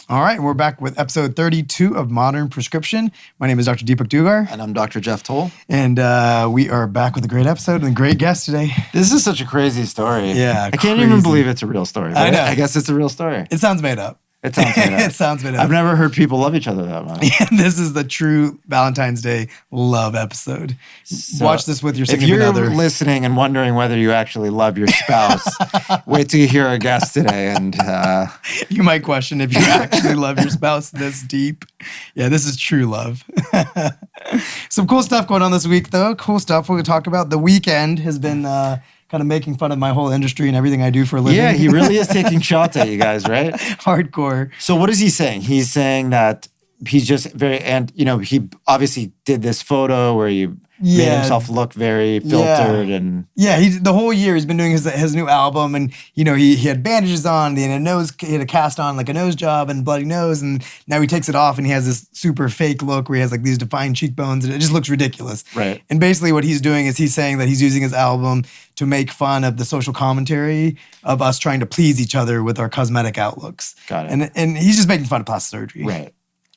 All right, we're back with episode 32 of Modern Prescription. My name is Dr. Deepak Dugar. And I'm Dr. Jeff Toll. And we are back with a great episode and a great guest today. This is such a crazy story. Yeah, I can't even believe it's a real story. I know. I guess it's a real story. It sounds made up. It sounds made up. It sounds made up. I've never heard people love each other that much. This is the true Valentine's Day love episode. So watch this with your significant other. If you're listening and wondering whether you actually love your spouse, wait till you hear our guest today. And you might question if you actually love your spouse this deep. Yeah, this is true love. Some cool stuff going on this week, though. Cool stuff we're going to talk about. The Weeknd has been kind of making fun of my whole industry and everything I do for a living. Yeah, he really is taking shots at you guys, right? Hardcore. So what is he saying? He's saying that he's just very, and he obviously did this photo where he made himself look very filtered and the whole year he's been doing his new album, and he had bandages on, he had a cast on like a nose job and bloody nose, and now he takes it off and he has this super fake look where he has like these defined cheekbones and it just looks ridiculous. Right. And basically what he's doing is he's saying that he's using his album to make fun of the social commentary of us trying to please each other with our cosmetic outlooks. Got it. And he's just making fun of plastic surgery. Right.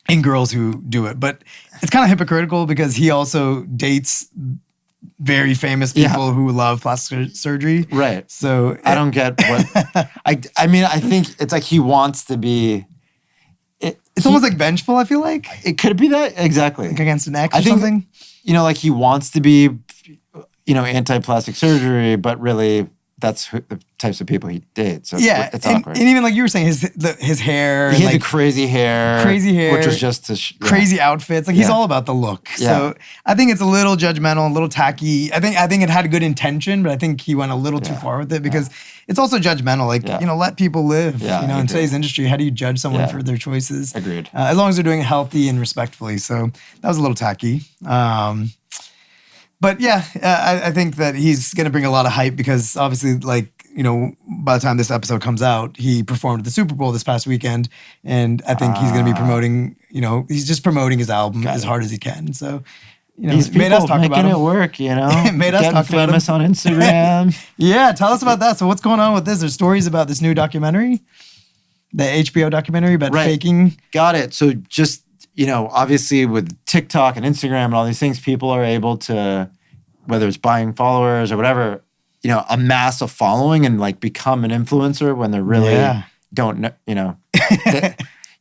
In girls who do it. But it's kind of hypocritical because he also dates very famous people who love plastic surgery. Right. So I don't get what I mean, I think it's like he wants to be it's almost like vengeful, I feel like. It could be that exactly. Like against an ex or something. Like he wants to be anti-plastic surgery, but really that's the types of people he dates. So it's awkward. And even like you were saying, his hair. He had the crazy hair. Which was just crazy outfits. Like he's all about the look. Yeah. So I think it's a little judgmental, a little tacky. I think it had a good intention, but I think he went a little too far with it because it's also judgmental. Like, let people live. In today's industry, how do you judge someone for their choices? Agreed. As long as they're doing it healthy and respectfully. So that was a little tacky. But I think that he's going to bring a lot of hype because obviously, by the time this episode comes out, he performed at the Super Bowl this past weekend. And I think he's going to be promoting, he's just promoting his album as hard as he can. So, these people made us talk making about him. It work, made us Getting talk famous about on Instagram. Yeah, tell us about that. So what's going on with this? There's stories about this new documentary, the HBO documentary about faking. Got it. So just, obviously with TikTok and Instagram and all these things, people are able to, whether it's buying followers or whatever, amass a following and like become an influencer when they really don't know,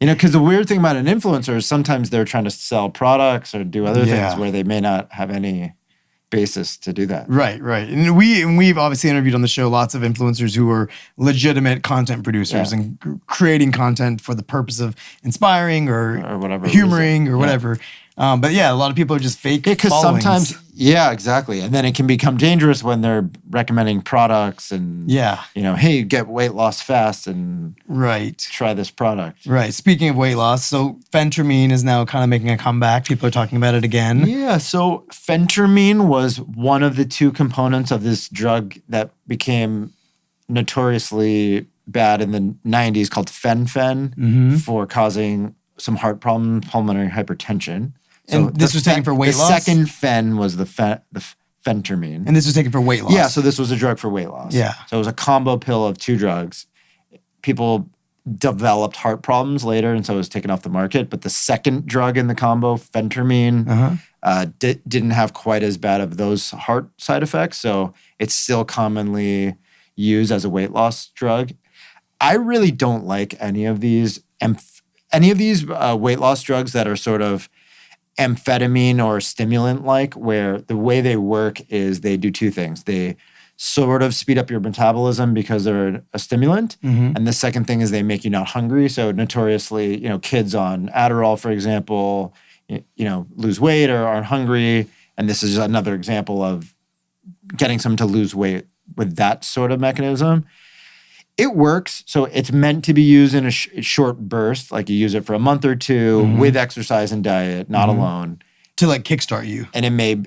because the weird thing about an influencer is sometimes they're trying to sell products or do other things where they may not have any basis to do that. Right. And we've obviously interviewed on the show lots of influencers who are legitimate content producers and creating content for the purpose of inspiring or whatever, humoring or whatever. But a lot of people are just fake because followings. Sometimes, exactly. And then it can become dangerous when they're recommending products and, hey, get weight loss fast and try this product. Right. Speaking of weight loss, so phentermine is now kind of making a comeback. People are talking about it again. Yeah. So phentermine was one of the two components of this drug that became notoriously bad in the 90s called fen for causing some heart problems, pulmonary hypertension. So this was taken for weight loss? The second fen was the phentermine. And this was taken for weight loss? Yeah, so this was a drug for weight loss. Yeah. So it was a combo pill of two drugs. People developed heart problems later, and so it was taken off the market. But the second drug in the combo, phentermine, didn't have quite as bad of those heart side effects. So it's still commonly used as a weight loss drug. I really don't like any of these weight loss drugs that are sort of amphetamine or stimulant-like, where the way they work is they do two things. They sort of speed up your metabolism because they're a stimulant. And the second thing is they make you not hungry. So notoriously, kids on Adderall, for example, lose weight or aren't hungry. And this is another example of getting someone to lose weight with that sort of mechanism. It works. So it's meant to be used in a short burst. Like you use it for a month or two with exercise and diet, not alone. To like kickstart you. And it may,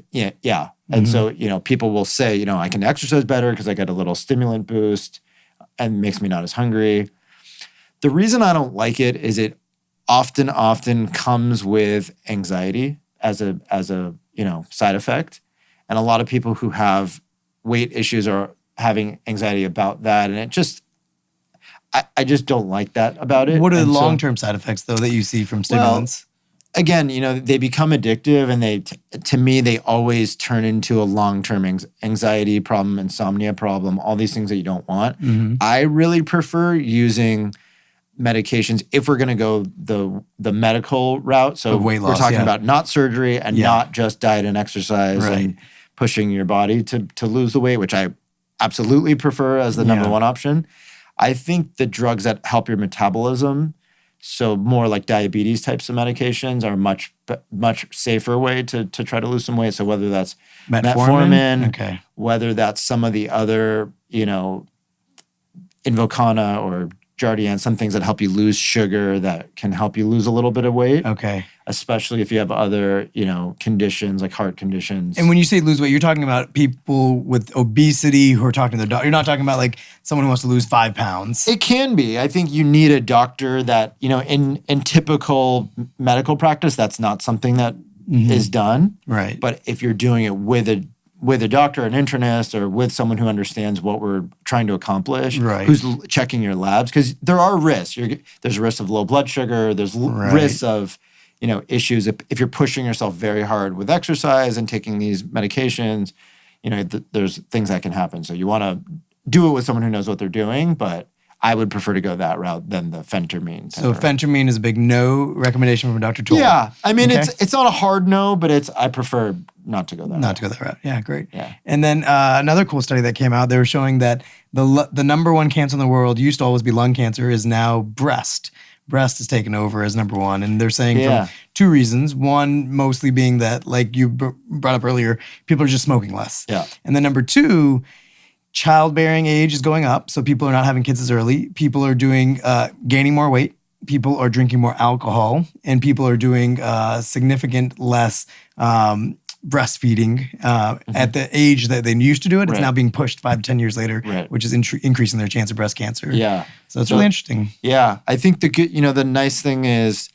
And so, people will say, I can exercise better because I get a little stimulant boost and makes me not as hungry. The reason I don't like it is it often comes with anxiety as a side effect. And a lot of people who have weight issues are having anxiety about that. And I just don't like that about it. What are the And so- long-term side effects though that you see from stimulants? Again, they become addictive, and to me, they always turn into a long-term anxiety problem, insomnia problem, all these things that you don't want. I really prefer using medications if we're going to go the medical route. So Of weight loss, we're talking about not surgery and not just diet and exercise and pushing your body to lose the weight, which I absolutely prefer as the number one option. I think the drugs that help your metabolism, so more like diabetes types of medications, are much safer way to try to lose some weight. So whether that's metformin, whether that's some of the other, Invokana or Jardiance, some things that help you lose sugar that can help you lose a little bit of weight. Okay. Especially if you have other, conditions like heart conditions. And when you say lose weight, you're talking about people with obesity who are talking to their doctor. You're not talking about like someone who wants to lose 5 pounds. It can be. I think you need a doctor that, in typical medical practice, that's not something that is done. Right. But if you're doing it with a doctor, an internist, or with someone who understands what we're trying to accomplish, who's checking your labs, because there are risks. There's a risk of low blood sugar. There's risks of, issues if you're pushing yourself very hard with exercise and taking these medications. There's things that can happen. So you want to do it with someone who knows what they're doing, but I would prefer to go that route than the phentermine. So phentermine is a big no recommendation from Dr. Toole. Yeah. I mean, it's not a hard no, but I prefer not to go that route. Not to go that route. Yeah, great. Yeah. And then another cool study that came out, they were showing that the number one cancer in the world used to always be lung cancer, is now breast. Breast is taken over as number one. And they're saying from 2 reasons. One, mostly being that, like you brought up earlier, people are just smoking less. Yeah. And then number 2, childbearing age is going up. So people are not having kids as early. People are gaining more weight. People are drinking more alcohol. And people are doing significant less breastfeeding at the age that they used to do it. It's now being pushed 5 to 10 years later, which is increasing their chance of breast cancer. Yeah. So it's really interesting. Yeah. I think the nice thing is,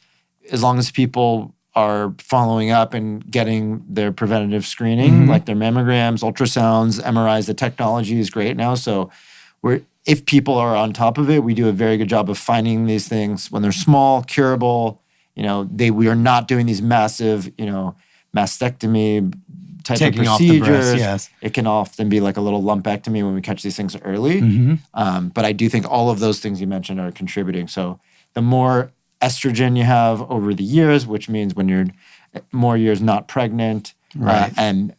as long as people are following up and getting their preventative screening, like their mammograms, ultrasounds, MRIs, the technology is great now. So if people are on top of it, we do a very good job of finding these things when they're small, curable. We are not doing these massive, mastectomy type Taking of off the procedures. breast, yes. It can often be like a little lumpectomy when we catch these things early. But I do think all of those things you mentioned are contributing. So the more estrogen you have over the years, which means when you're more years not pregnant, and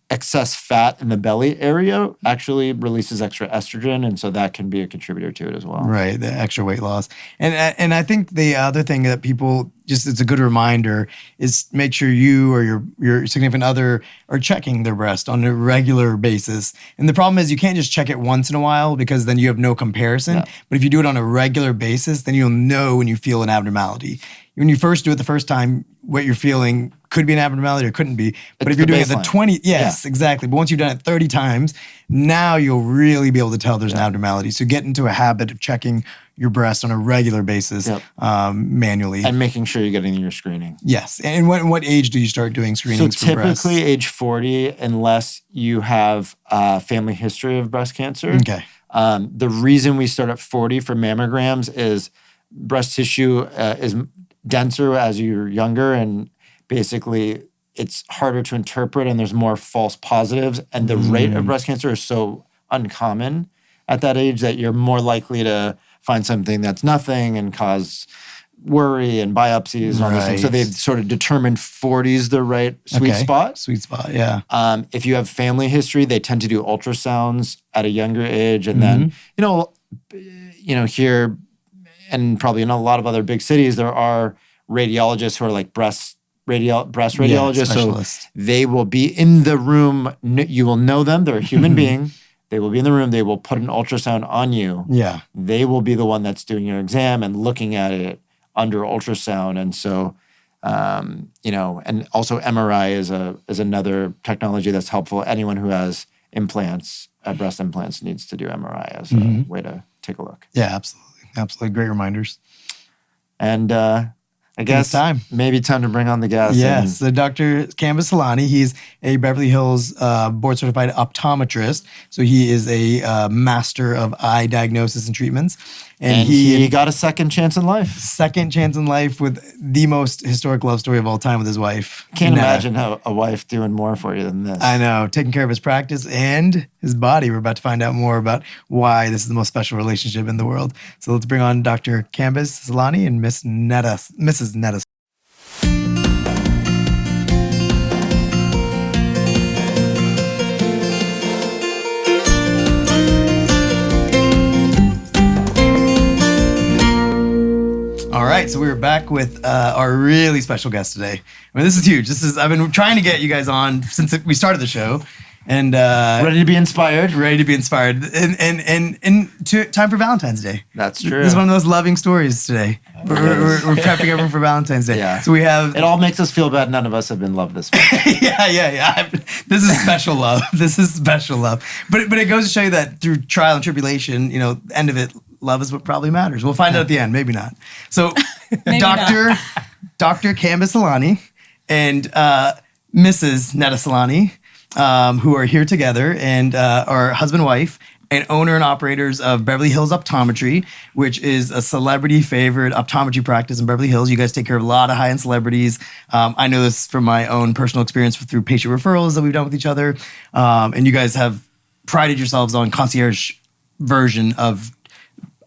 excess fat in the belly area actually releases extra estrogen, and so that can be a contributor to it as well. Right, the extra weight loss. And I think the other thing that people it's a good reminder is make sure you or your significant other are checking their breast on a regular basis. And the problem is you can't just check it once in a while, because then you have no comparison. But if you do it on a regular basis, then you'll know when you feel an abnormality. When you first do it the first time, what you're feeling could be an abnormality or couldn't be. But if you're doing it the 20, exactly. But once you've done it 30 times, now you'll really be able to tell there's an abnormality. So get into a habit of checking your breast on a regular basis manually. And making sure you're getting your screening. Yes. And what age do you start doing screenings for breast? So typically age 40, unless you have a family history of breast cancer. Okay. The reason we start at 40 for mammograms is breast tissue is denser as you're younger, and basically it's harder to interpret, and there's more false positives, and the rate of breast cancer is so uncommon at that age that you're more likely to find something that's nothing and cause worry and biopsies and all those things. So they've sort of determined 40 is the right sweet spot. Sweet spot, yeah. If you have family history, they tend to do ultrasounds at a younger age, and then here and probably in a lot of other big cities, there are radiologists who are like breast radiologists. So they will be in the room. You will know them. They're a human being. They will be in the room. They will put an ultrasound on you. Yeah. They will be the one that's doing your exam and looking at it under ultrasound. And so, and also MRI is another technology that's helpful. Anyone who has implants, breast implants, needs to do MRI as a way to take a look. Yeah, absolutely. Absolutely. Great reminders. And I guess it's time. Maybe time to bring on the guest. Yes, so Dr. Canvas Solani, he's a Beverly Hills board certified optometrist. So he is a master of eye diagnosis and treatments. And he got a second chance in life. Second chance in life with the most historic love story of all time with his wife. Can't imagine how a wife doing more for you than this. I know, taking care of his practice and his body. We're about to find out more about why this is the most special relationship in the world. So let's bring on Dr. Canvas Solani and Mrs. Netta. All right, so we were back with our really special guest today. I mean, this is huge. I've been trying to get you guys on since we started the show, and ready to be inspired. And time for Valentine's Day. That's true. This is one of those loving stories today. We're prepping everyone for Valentine's Day. Yeah. So we have. It all makes us feel bad. None of us have been loved this way. Yeah. This is special love. This is special love. But it goes to show you that through trial and tribulation, the end of it. Love is what probably matters. We'll find out at the end. Maybe not. So, Dr. Canvas Solani and Mrs. Netta Solani, who are here together and are husband and wife and owner and operators of Beverly Hills Optometry, which is a celebrity favorite optometry practice in Beverly Hills. You guys take care of a lot of high-end celebrities. I know this from my own personal experience through patient referrals that we've done with each other. And you guys have prided yourselves on concierge version of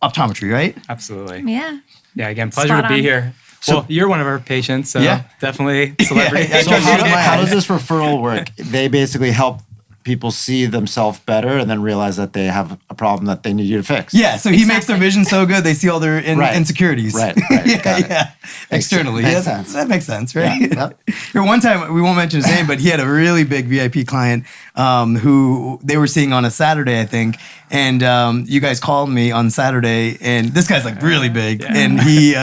optometry, right? Absolutely. Yeah. Yeah, again, pleasure to be here. Well, you're one of our patients, so definitely celebrity. So how does this referral work? They basically help people see themselves better and then realize that they have a problem that they need you to fix. Yeah, so he makes their vision so good they see all their insecurities. Right. Yeah. Externally. Makes sense. That makes sense, right? Yeah. Here, one time, we won't mention his name, but he had a really big VIP client who they were seeing on a Saturday, I think. And you guys called me on Saturday, and this guy's like really big, and he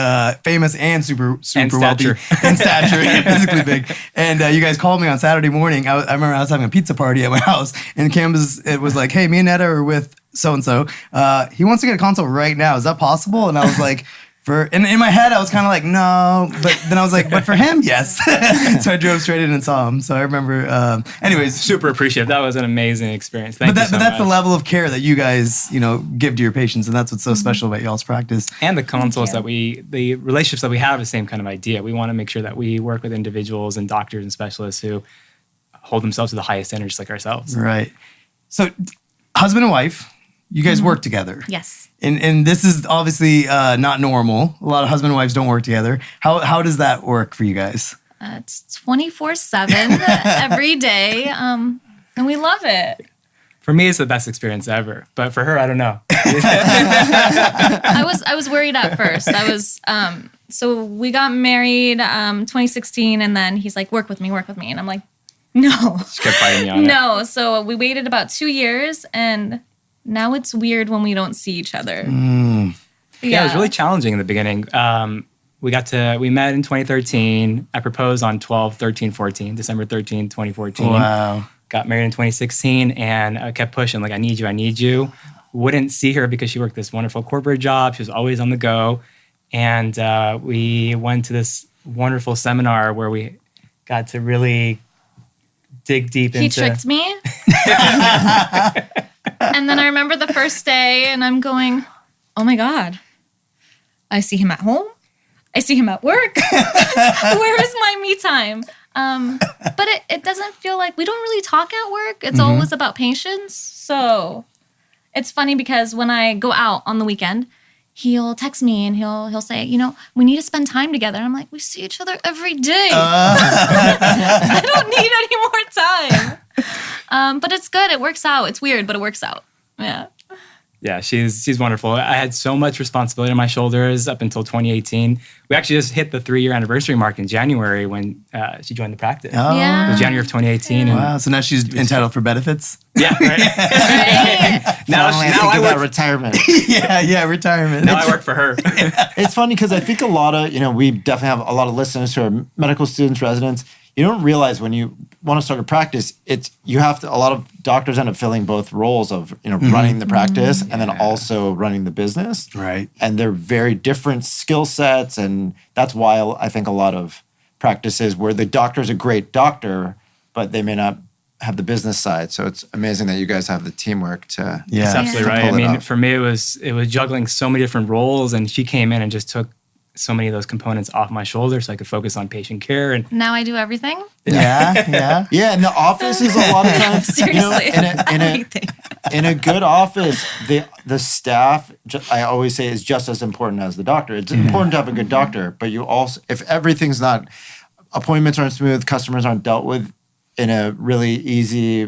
famous and super and wealthy in stature, and physically big. And you guys called me on Saturday morning. I remember I was having a pizza party at my house, and it was like, "Hey, me and Netta are with so and so. He wants to get a consult right now. Is that possible?" And I was like. And in my head, I was kind of like, no, but then I was like, but for him, yes. So I drove straight in and saw him. So I remember, anyways. Super appreciative. That was an amazing experience. Thank you so But that's much. the level of care that you guys, give to your patients. And that's what's so special about y'all's practice. And the consults the relationships that we have, the same kind of idea. We want to make sure that we work with individuals and doctors and specialists who hold themselves to the highest standards just like ourselves. Right. So husband and wife, you guys work together. Yes. And this is obviously not normal. A lot of husband and wives don't work together. How does that work for you guys? It's 24/7 every day, and we love it. For me, it's the best experience ever. But for her, I don't know. I was worried at first. So we got married 2016, and then he's like, work with me. And I'm like, no. She kept fighting me on it. No. So we waited about 2 years, and now it's weird when we don't see each other. Yeah, it was really challenging in the beginning. We met in 2013. I proposed on December 13, 2014. Wow. Got married in 2016, and I kept pushing, like, I need you. Wouldn't see her because she worked this wonderful corporate job. She was always on the go. And we went to this wonderful seminar where we got to really dig deep into... He tricked me. And then I remember the first day, and I'm going, oh my God. I see him at home. I see him at work. Where is my me time? But it doesn't feel like we don't really talk at work. It's always about patients. So it's funny because when I go out on the weekend, he'll text me and he'll say, we need to spend time together. And I'm like, we see each other every day. I don't need any more time. But it's good. It works out. It's weird, but it works out. Yeah. Yeah, she's wonderful. I had so much responsibility on my shoulders up until 2018. We actually just hit the 3-year anniversary mark in January when she joined the practice. Oh. Yeah. It was January of 2018. And Wow. So now she's entitled for benefits? yeah, right. now I I work. retirement. Yeah, retirement. Now I work for her. It's funny because I think a lot of, we definitely have a lot of listeners who are medical students, residents. you don't realize when you want to start a practice, you have to, a lot of doctors end up filling both roles of, running the practice and then also running the business. Right. And they're very different skill sets. And that's why I think a lot of practices where the doctor's a great doctor, but they may not have the business side. So it's amazing that you guys have the teamwork to. Yeah. That's absolutely to right. I pull it mean, off. for me, it was juggling so many different roles, and she came in and just took so many of those components off my shoulders so I could focus on patient care. And Now I do everything. Yeah. Yeah, and the office is a lot of times, Seriously. Everything. in a good office, the staff, I always say, is just as important as the doctor. It's important to have a good doctor, but you also, if everything's not, appointments aren't smooth, customers aren't dealt with in a really easy,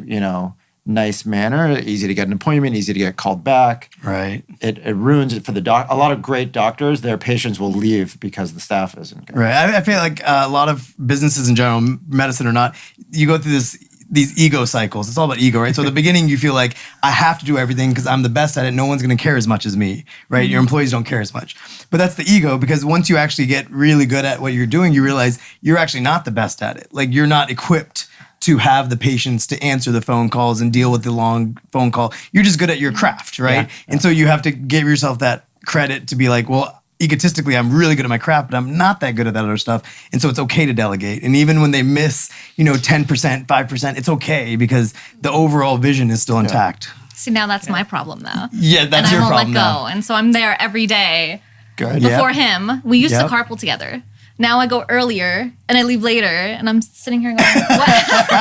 nice manner, easy to get an appointment, easy to get called back. Right. It ruins it for the doc. A lot of great doctors, their patients will leave because the staff isn't good. Right. I feel like a lot of businesses in general, medicine or not, you go through these ego cycles. It's all about ego, right? So at the beginning, you feel like I have to do everything because I'm the best at it. No one's going to care as much as me, right? Your employees don't care as much. But that's the ego, because once you actually get really good at what you're doing, you realize you're actually not the best at it. Like, you're not equipped to have the patience to answer the phone calls and deal with the long phone call. You're just good at your craft, right? Yeah. And so you have to give yourself that credit to be like, well, egotistically, I'm really good at my craft, but I'm not that good at that other stuff. And so it's okay to delegate. And even when they miss, 10%, 5%, it's okay, because the overall vision is still intact. See, now that's my problem though. Yeah, And that's I your won't let problem go. now. And so I'm there every day. Good. Yeah. Before him, we used Yep. to carpool together. Now I go earlier and I leave later, and I'm sitting here going, what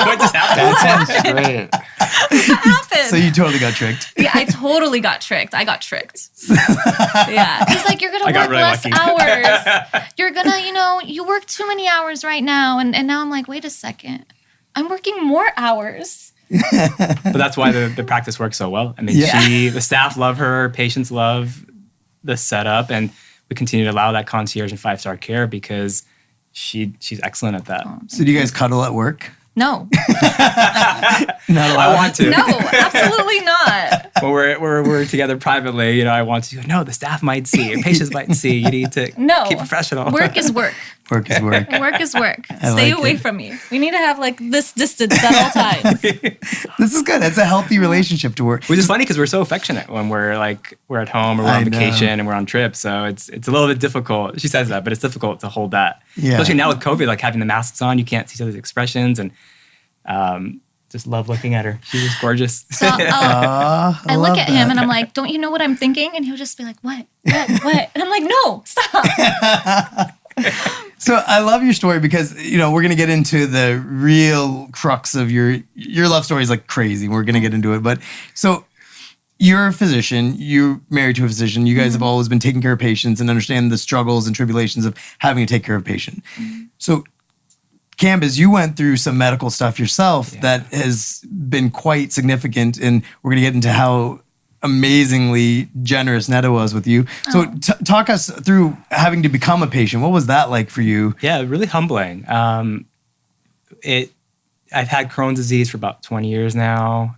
what just happened? That sounds great. happened? So you totally got tricked. Yeah, I totally got tricked. I got tricked. Yeah. He's like, you're going to I got work really less lucky. hours. You're going to, you work too many hours right now. And now I'm like, wait a second. I'm working more hours. But that's why the practice works so well. I mean, Yeah. the staff love her, patients love the setup, and we continue to allow that concierge and 5-star care because she's excellent at that. So do you guys cuddle at work? No. Not allowed. I want to. No, absolutely not. When we're together privately, I want to go, no, the staff might see, your patients might see. You need to No. keep professional. Work is work. Work is work. Work is work. I Stay like away it. from me. We need to have like this distance at all times. This is good. It's a healthy relationship to work. Which is funny because we're so affectionate when we're at home or we're I on know. vacation and we're on trips. So it's a little bit difficult. She says that, but it's difficult to hold that. Yeah. Especially now with COVID, like having the masks on, you can't see each other's expressions, and just love looking at her. She's just gorgeous. So I I look love at that. him and I'm like, don't you know what I'm thinking? And he'll just be like, what? What? And I'm like, no, stop. So I love your story because, we're going to get into the real crux of your love story is like crazy. We're going to get into it. But so you're a physician, you're married to a physician. You guys have always been taking care of patients and understand the struggles and tribulations of having to take care of a patient. So Candace, you went through some medical stuff yourself that has been quite significant. And we're going to get into how amazingly generous Netta was with you. So talk us through having to become a patient. What was that like for you? Yeah, really humbling. I've had Crohn's disease for about 20 years now.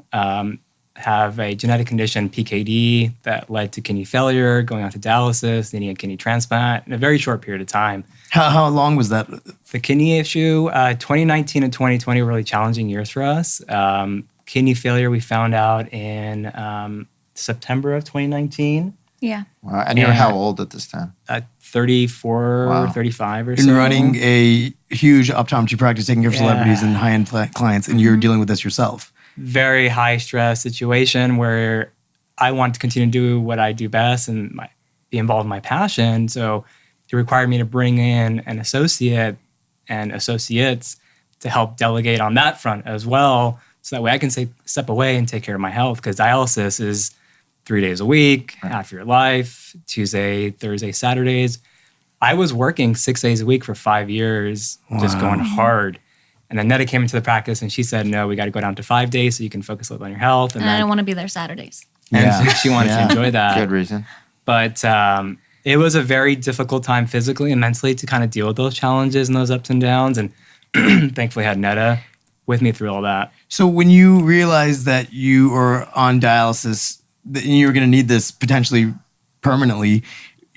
Have a genetic condition, PKD, that led to kidney failure, going on to dialysis, needing a kidney transplant in a very short period of time. How long was that? The kidney issue, 2019 and 2020 were really challenging years for us. Kidney failure we found out in September of 2019. Yeah. Wow. And you were how old at this time? 34, Wow. 35 or so. In running a huge optometry practice, taking care of Yeah. celebrities and high-end clients, and you're dealing with this yourself. Very high stress situation where I want to continue to do what I do best and be involved in my passion. So it required me to bring in an associate and associates to help delegate on that front as well. So that way I can step away and take care of my health, because dialysis is 3 days a week, half your life, Tuesday, Thursday, Saturdays. I was working 6 days a week for 5 years, just going hard. And then Netta came into the practice and she said, no, we got to go down to 5 days so you can focus a little on your health. And I don't want to be there Saturdays. and she wanted to enjoy that. Good reason. But it was a very difficult time physically and mentally to kind of deal with those challenges and those ups and downs. And thankfully had Netta with me through all that. So when you realized that you were on dialysis, that you were going to need this potentially permanently,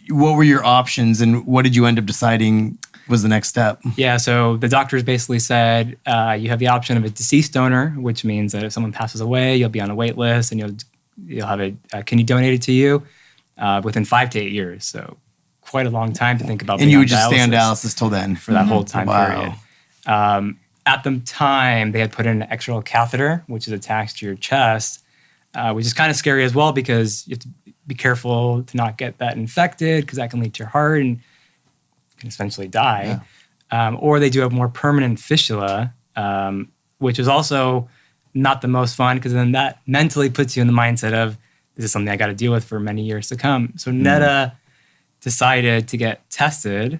what were your options and what did you end up deciding was the next step? Yeah, so the doctors basically said you have the option of a deceased donor, which means that if someone passes away, you'll be on a wait list and you'll have a kidney donated to you within 5 to 8 years. So quite a long time to think about. And being you on would just stay on dialysis dialysis till then. for that whole time Wow. period. At the time, they had put in an external catheter, which is attached to your chest, which is kind of scary as well because you have to be careful to not get that infected because that can lead to your heart and can essentially die. Or they do have more permanent fistula, which is also not the most fun because then that mentally puts you in the mindset of this is something I got to deal with for many years to come. So Netta decided to get tested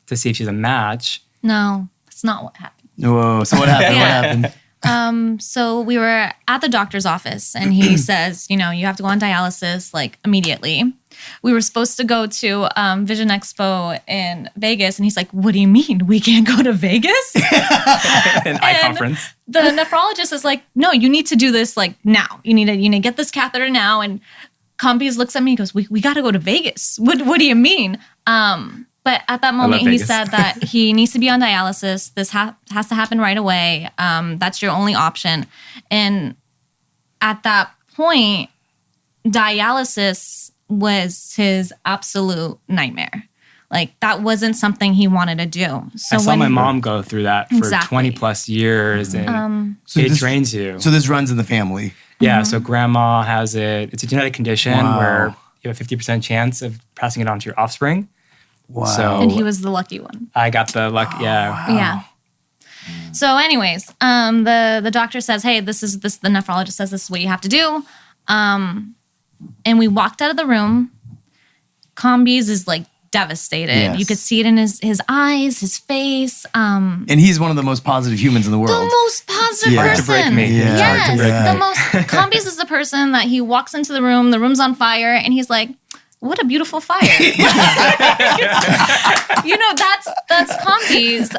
to see if she's a match. No, that's not what happened. Whoa. So what happened? What happened? So we were at the doctor's office and he says, you have to go on dialysis like immediately. We were supposed to go to Vision Expo in Vegas and he's like, what do you mean? We can't go to Vegas? An eye conference. The nephrologist is like, no, you need to do this like now. You need to get this catheter now. And Compies looks at me and goes, we got to go to Vegas. What do you mean? But at that moment, he said that he needs to be on dialysis. This has to happen right away. That's your only option. And at that point, dialysis was his absolute nightmare. Like, that wasn't something he wanted to do. So I saw my mom go through that for 20 plus years, and it drains you. So this runs in the family. Yeah, so grandma has it. It's a genetic condition where you have a 50% chance of passing it on to your offspring. Wow. So and he was the lucky one. I got the luck. Yeah. So anyways, the doctor says, hey, the nephrologist says this is what you have to do. And we walked out of the room. Combies is like devastated. Yes. You could see it in his eyes, his face. And he's one of the most positive humans in the world. The most positive Hard person. to break me. Yeah. Yes. Hard to break The most Combies is the person that he walks into the room's on fire, and he's like, what a beautiful fire. That's Combies.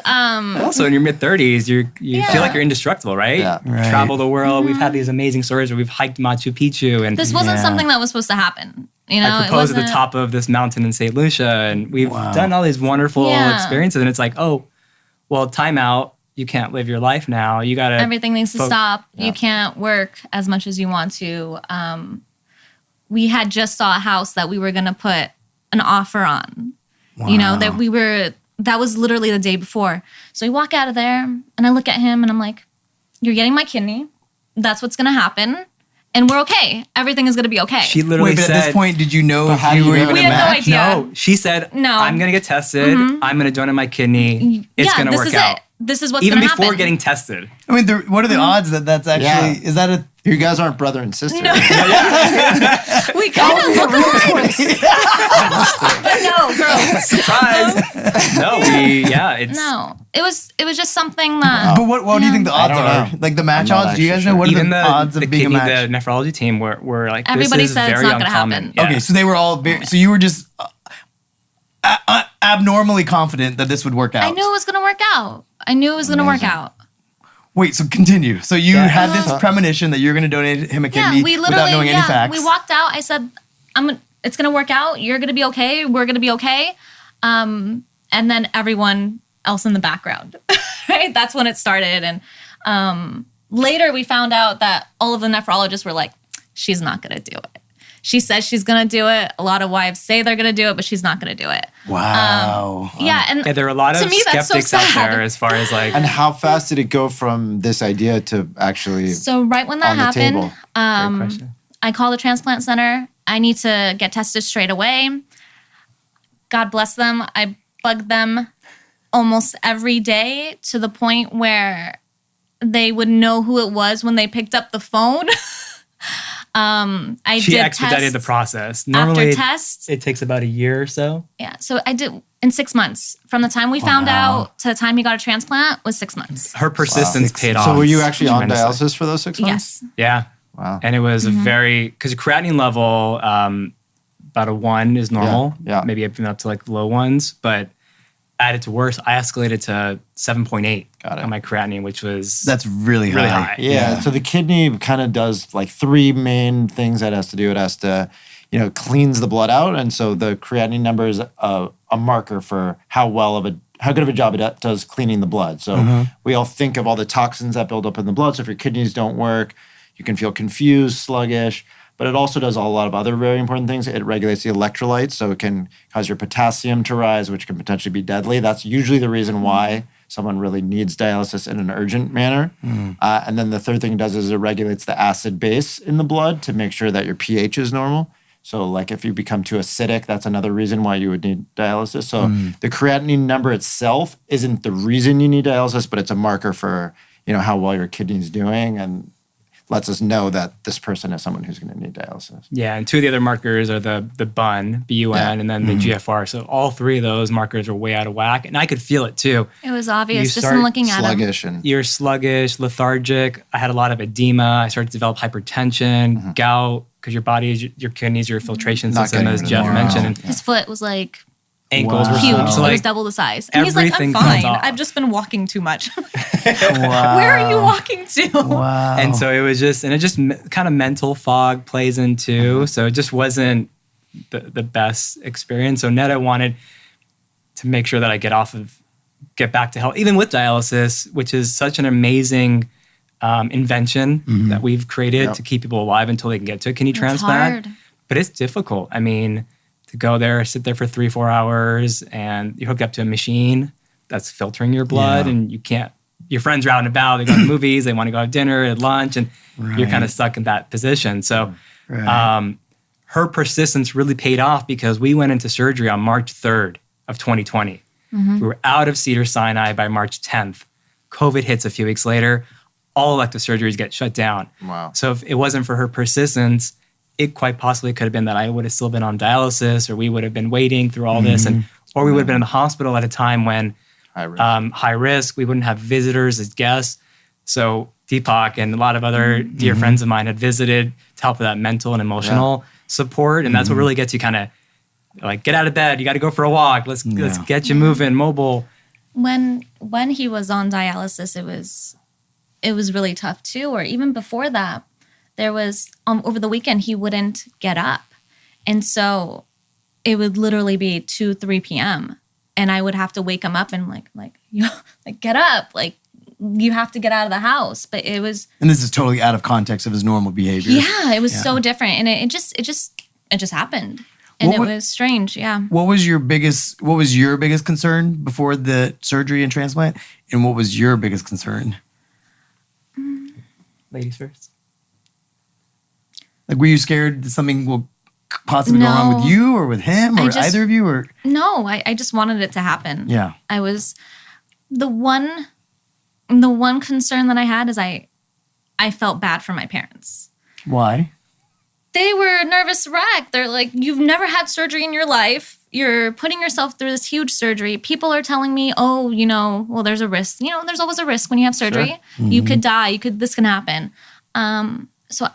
Also, in your mid 30s, you feel like you're indestructible, right? Yeah. Right. Travel the world. We've had these amazing stories where we've hiked Machu Picchu, and This wasn't something that was supposed to happen. I proposed at the top of this mountain in St. Lucia, and we've done all these wonderful experiences. And it's like, oh, well, time out. You can't live your life now. You got to. Everything needs to stop. Yeah. You can't work as much as you want to. We had just saw a house that we were going to put an offer on. Wow. That was literally the day before. So we walk out of there, and I look at him, and I'm like, you're getting my kidney. That's what's going to happen. And we're okay. Everything is going to be okay. She literally Wait, but said, at this point, did you know if how you do were you even know? a We had no match? idea. no. She said, No. I'm going to get tested. I'm going to donate my kidney. It's going to work out. This is what's Even going to happen. before getting tested. I mean, what are the odds that that's actually, is that a, You guys aren't brother and sister. No. We kind of look alike. But no, girls. Surprise. It's. No. It was just something that... but what do you think the odds don't are? know. Like the match I'm not odds? Do you guys actually know? What are Even the odds of being a kidney, match? the nephrology team were like, Everybody this is said it's very not gonna uncommon. happen. Yeah. Okay, so they were all so you were just abnormally confident that this would work out. I knew it was going to work out. Wait, so continue. So you had this premonition that you're going to donate him a kidney without knowing any facts. We walked out. I said, it's going to work out. You're going to be okay. We're going to be okay. And then everyone else in the background, right? That's when it started. And later we found out that all of the nephrologists were like, she's not going to do it. She says she's going to do it. A lot of wives say they're going to do it, but she's not going to do it. Wow. And there are a lot of skeptics out there as far as like. And how fast did it go from this idea to actually So right when that on the happened, table? Great question. I call the transplant center. I need to get tested straight away. God bless them. I bugged them almost every day to the point where they would know who it was when they picked up the phone. She expedited the process. Normally, after tests. it takes about a year or so. Yeah, so I did in 6 months. From the time we found out to the time he got a transplant was 6 months. Her persistence paid off. So were you actually on tremendously. dialysis for those 6 months? Yes. Yeah. Wow. And it was because creatinine level, about a 1 is normal. Yeah. Maybe even up to like low ones. But at its worst, I escalated to 7.8 on my creatinine, which was That's really high. Yeah. So the kidney kind of does like 3 main things that it has to do. It has to cleans the blood out. And so the creatinine number is a marker for how good of a job it does cleaning the blood. So we all think of all the toxins that build up in the blood. So if your kidneys don't work, you can feel confused, sluggish, but it also does a lot of other very important things. It regulates the electrolytes, so it can cause your potassium to rise, which can potentially be deadly. That's usually the reason why someone really needs dialysis in an urgent manner. And then the third thing it does is it regulates the acid base in the blood to make sure that your pH is normal. So like if you become too acidic, that's another reason why you would need dialysis. So the creatinine number itself isn't the reason you need dialysis, but it's a marker for, how well your kidney's doing and lets us know that this person is someone who's going to need dialysis. Yeah, and two of the other markers are the BUN, B-U-N, and then the GFR. So all three of those markers are way out of whack, and I could feel it too. It was obvious You just in looking at him. Sluggish and You're sluggish, lethargic. I had a lot of edema. I started to develop hypertension, gout, because your body, your kidneys, your filtration Not system, getting as rid of Jeff the mentioned. mineral. And His foot was like ankles were huge. so It like was double the size. And he's like, I'm everything comes fine. off. I've just been walking too much. Wow. Where are you walking to? Wow. And so it was just, and it just kind of mental fog plays in too. So it just wasn't the best experience. So Netta wanted to make sure that I get back to health, even with dialysis, which is such an amazing invention that we've created to keep people alive until they can get to a kidney transplant. Hard. But it's difficult. I mean, to go there, sit there for 3-4 hours, and you hook up to a machine that's filtering your blood, and you can't. Your friends are out and about. They go to movies. They want to go have dinner at lunch, and you're kind of stuck in that position. So, her persistence really paid off because we went into surgery on March 3rd of 2020. We were out of Cedars-Sinai by March 10th. COVID hits a few weeks later. All elective surgeries get shut down. Wow. So if it wasn't for her persistence, it quite possibly could have been that I would have still been on dialysis, or we would have been waiting through all this, or we would have been in the hospital at a time when high risk. We wouldn't have visitors as guests. So Deepak and a lot of other dear friends of mine had visited to help with that mental and emotional support, and that's what really gets you kind of like, get out of bed. You got to go for a walk. Let's get you moving, mobile. When he was on dialysis, it was really tough too. Or even before that, there was over the weekend he wouldn't get up, and so it would literally be 2-3 p.m. and I would have to wake him up and like get up, like you have to get out of the house. But it was, and this is totally out of context of his normal behavior. yeah, it was so different, and it just happened, and it was strange. Yeah. What was your biggest concern before the surgery and transplant, and what was your biggest concern? Ladies first. Like, were you scared that something will possibly go wrong with you or with him or either of you? Or no, I just wanted it to happen. Yeah. I was the one concern that I had is I felt bad for my parents. Why? They were a nervous wreck. They're like, you've never had surgery in your life. You're putting yourself through this huge surgery. People are telling me, oh, well, there's a risk. There's always a risk when you have surgery. Sure. You could die. This can happen. So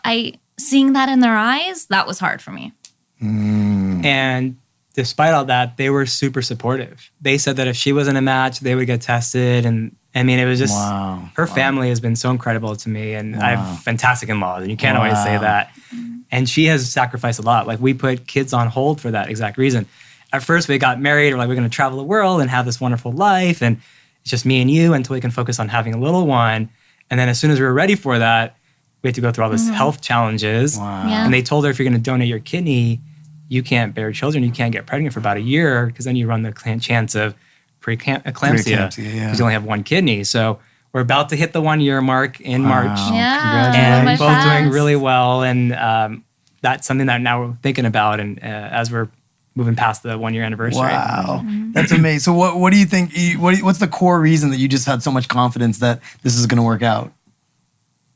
seeing that in their eyes, that was hard for me. And despite all that, they were super supportive. They said that if she wasn't a match, they would get tested. And I mean, it was just, her family has been so incredible to me. And I have fantastic in-laws, and you can't always say that. And she has sacrificed a lot. Like, we put kids on hold for that exact reason. At first, we got married, we're going to travel the world and have this wonderful life. And it's just me and you until we can focus on having a little one. And then as soon as we were ready for that, we had to go through all this health challenges. Yeah. And they told her, if you're going to donate your kidney, you can't bear children. You can't get pregnant for about a year, because then you run the chance of preeclampsia because you only have one kidney. So we're about to hit the 1 year mark in March. Yeah. And both doing really well. And that's something that now we're thinking about. And as we're moving past the 1 year anniversary. Wow. That's amazing. So what do you think, what's the core reason that you just had so much confidence that this is going to work out?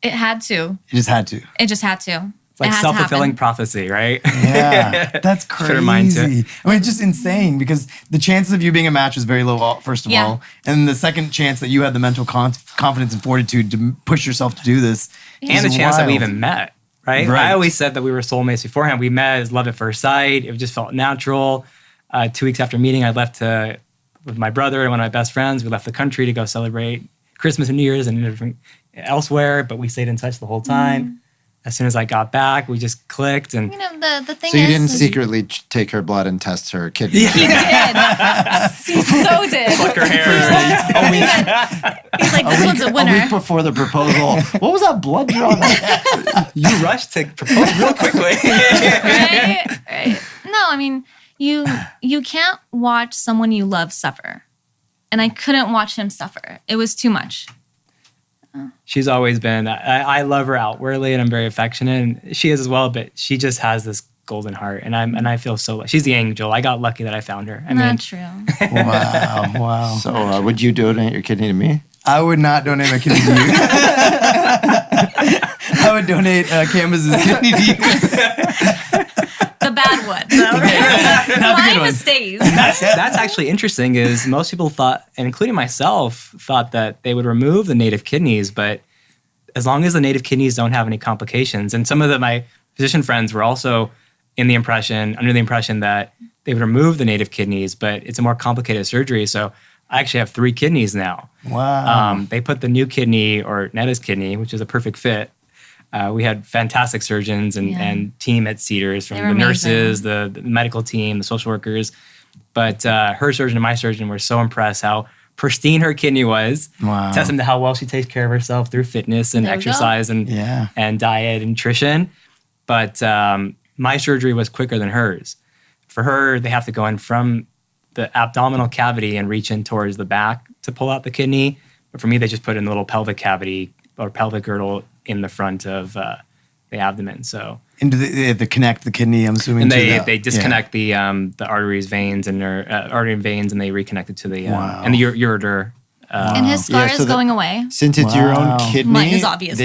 It had to. It just had to. It just had to. It's like self-fulfilling prophecy, right? Yeah. That's crazy. Mind to it. I mean, it's just insane, because the chances of you being a match was very low, first of all. And the second chance that you had the mental confidence and fortitude to push yourself to do this. And the chance that we even met, right? I always said that we were soulmates beforehand. We met as love at first sight. It just felt natural. 2 weeks after meeting, I left with my brother and one of my best friends. We left the country to go celebrate Christmas and New Year's and elsewhere, but we stayed in touch the whole time. as soon as I got back, we just clicked. And You know, the thing So you is, didn't secretly take her blood and test her kidney? he did. He so did. pluck her hair. He's like, this one's a A winner. week before the proposal. What was that blood draw? You rushed to propose real quickly. Right. No, I mean, you can't watch someone you love suffer. And I couldn't watch him suffer. It was too much. She's always been, I love her outwardly and I'm very affectionate, and she is as well, but she just has this golden heart, and I feel so, she's the angel. I got lucky that I found her. I mean, Not true. Wow. So would you donate your kidney to me? I would not donate my kidney to you. I would donate Canvas's kidney to you. The bad one. Not the good Mine one. stays. that's actually interesting, is most people thought, and including myself, thought that they would remove the native kidneys, but as long as the native kidneys don't have any complications, and some of my physician friends were also under the impression that they would remove the native kidneys, but it's a more complicated surgery. So I actually have 3 kidneys now. Wow. They put the new kidney, or Netta's kidney, which is a perfect fit. We had fantastic surgeons and team at Cedars, from They were the nurses, amazing. the medical team, the social workers. But her surgeon and my surgeon were so impressed how pristine her kidney was. Wow. Testament to how well she takes care of herself through fitness and There we go. exercise and diet and nutrition. But my surgery was quicker than hers. For her, they have to go in from the abdominal cavity and reach in towards the back to pull out the kidney. But for me, they just put in a little pelvic cavity or pelvic girdle in the front of the abdomen. So And they have to connect the kidney, I'm assuming. and to they disconnect the arteries, veins, and their artery and veins, and they reconnect it to the Wow. and the ureter. And his scar Yeah, so is going away. Since it's your own Wow. kidney, Mine is obvious.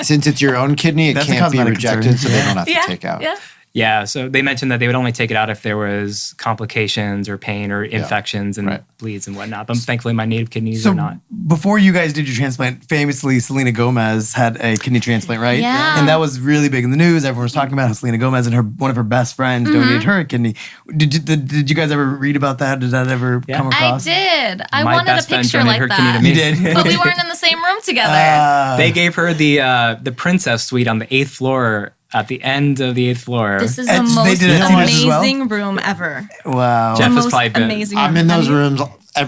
Since it's your own kidney, it That's a can't be cosmetic rejected, concern. so they don't have to take out. Yeah. Yeah, so they mentioned that they would only take it out if there was complications or pain or infections and right. bleeds and whatnot. But thankfully, my native kidneys So are not. before you guys did your transplant, famously Selena Gomez had a kidney transplant, right? Yeah. And that was really big in the news. Everyone was talking about how Selena Gomez and one of her best friends Mm-hmm. donated her a kidney. Did you guys ever read about that? Did that ever come I across? did. I My wanted a best friend picture donated like her kidney to that. me. You did? But we weren't in the same room together. They gave her the princess suite on the 8th floor at the end of the 8th floor. This is And the they most did it at Cedars as well? amazing room ever. Wow. Jeff the has most probably been- amazing I'm room. in those Have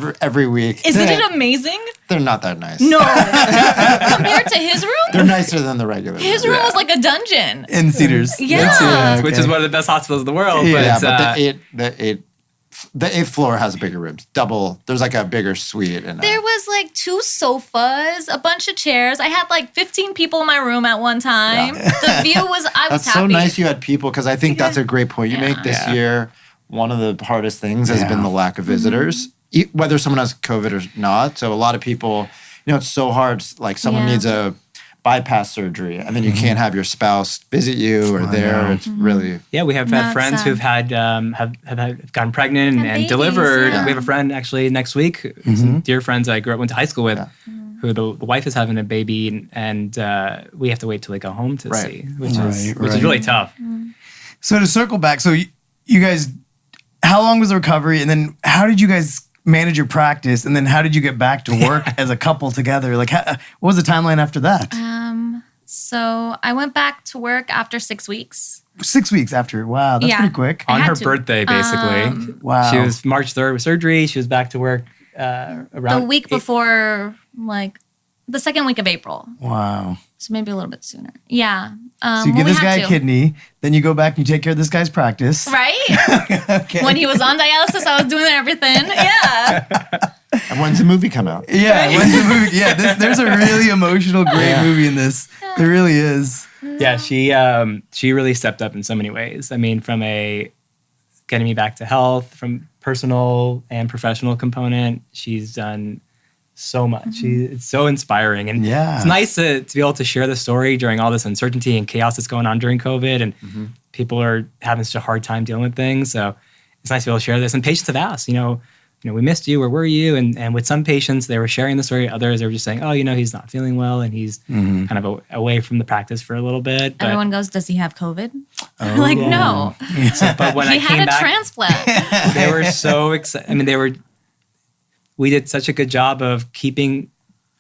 you- rooms every week. Isn't it amazing? They're not that nice. No. Compared to his They're room, nicer than the regular. his room was like a dungeon. In Cedars. Yeah. which is one of the best hospitals in the world. Yeah, but, but the 8th floor has bigger rooms. Double. There's like a bigger suite. And There was like 2 sofas, a bunch of chairs. I had like 15 people in my room at one time. The view was, I was that's happy. so nice you had people, because I think that's a great point you make this Yeah. year. One of the hardest things has Yeah. been the lack of visitors, whether someone has COVID or not. So a lot of people, it's so hard. Like someone Yeah. needs a bypass surgery, and then you can't have your spouse visit you or there. It's really yeah, we have had Not friends sad. who've had have gotten pregnant Had and babies, delivered. yeah. We have a friend actually next week, some dear friends I went to high school with, who the wife is having a baby, and we have to wait till they go home to Right. see, which Right. is really tough. So to circle back, so you guys, how long was the recovery? And then how did you guys manage your practice? And then how did you get back to work as a couple together? Like, what was the timeline after that? So I went back to work after 6 weeks. 6 weeks after. Wow, that's Yeah. pretty quick. On had her to. birthday, basically. Wow. She was March 3rd with surgery. She was back to work around The week before, like the second week of April. Wow. So maybe a little bit sooner. Yeah. So you give this guy a kidney, then you go back and you take care of this guy's practice. Right? Okay. When he was on dialysis, I was doing everything. Yeah. And when's the movie come out? Yeah, when's the movie? Yeah, there's a really emotional, great movie in this. There really is. Yeah, she really stepped up in so many ways. I mean, from a getting me back to health, from personal and professional component, she's done so much. It's so inspiring, and Yeah. it's nice to be able to share the story during all this uncertainty and chaos that's going on during COVID, and people are having such a hard time dealing with things. So it's nice to be able to share this. And patients have asked, we missed you. Where were you? And with some patients, they were sharing the story. Others, they were just saying, oh, he's not feeling well, and he's kind of away from the practice for a little bit. But, Everyone goes, does he have COVID? Like, no. but when He I had came a back, transplant. they were so excited. I mean, we did such a good job of keeping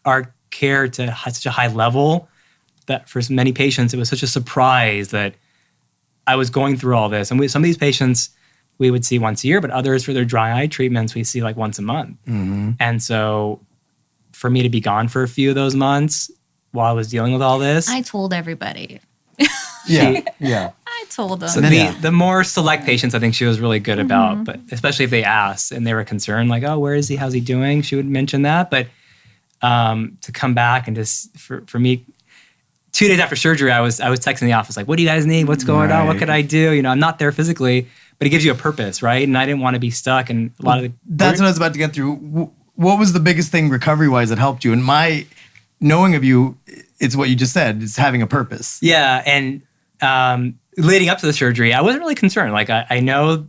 our care to such a high level that for many patients, it was such a surprise that I was going through all this. And some of these patients we would see once a year, but others for their dry eye treatments, we see like once a month. And so for me to be gone for a few of those months while I was dealing with all this. I told everybody. Yeah. I told them. So the more select patients, I think she was really good about, but especially if they asked and they were concerned, like, oh, where is he? How's he doing? She would mention that. But to come back and just for me, 2 days after surgery, I was texting the office like, what do you guys need? What's going on? What could I do? You know, I'm not there physically, but it gives you a purpose, right? And I didn't want to be stuck. And a lot of that's what I was about to get through. What was the biggest thing recovery-wise that helped you? And my knowing of you, it's what you just said. It's having a purpose. Yeah, and leading up to the surgery, I wasn't really concerned. Like I know